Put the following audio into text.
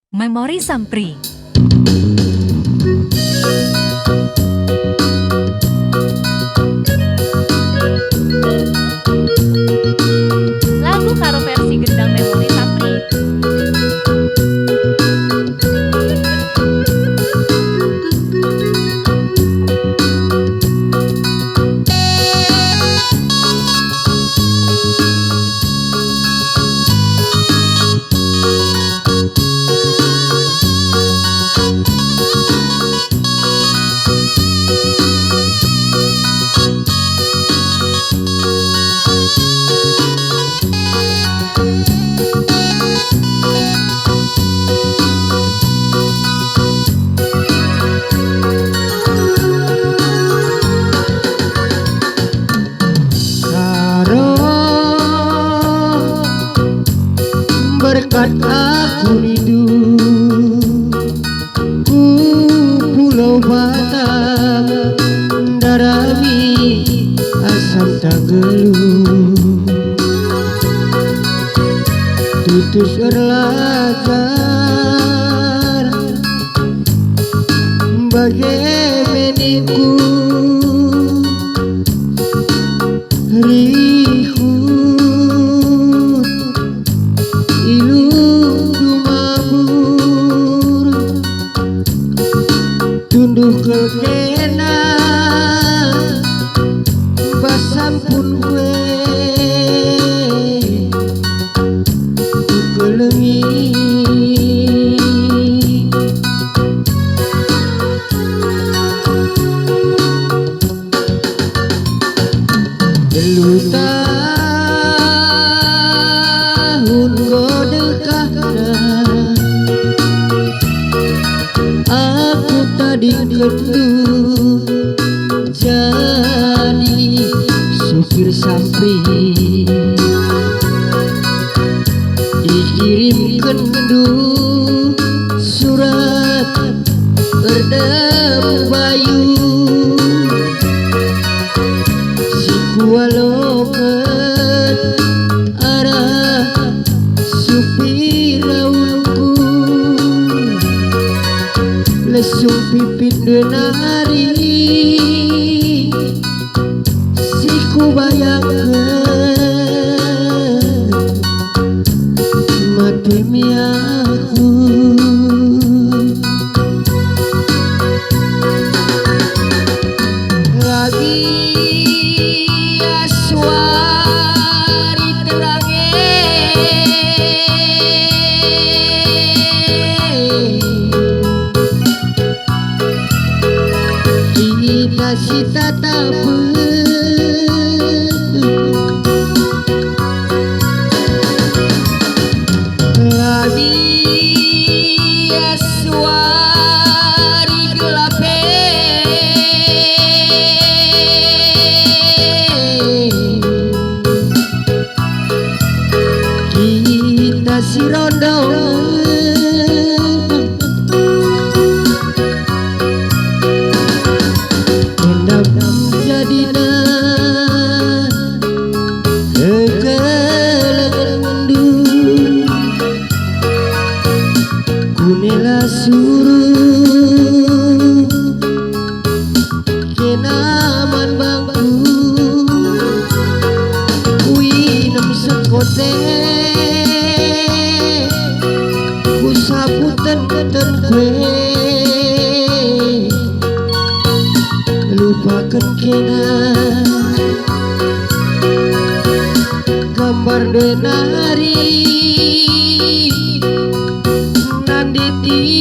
Memori Sampri. Lagu karo versi gendang Memori Sampri. Berkat aku rindu ku Pulau Batam darami asam tanggeluh tutus erlajar bagaimaniku tunduh kekena basampun gue ku kelengi telu tahun godekana aku tadi ketuh jadi supir Sampri dikirimkan kendu surat berdemu bayu si kualokan arah supir raulku lesung pipit denari si ku bayangkan mati miaku lagi aswari terangnya si tatap lagi aswari gelape kita si rondong kunela suruh kenaman bangku winem sekote ku saputan kue lupakan kena gambar denari nanditi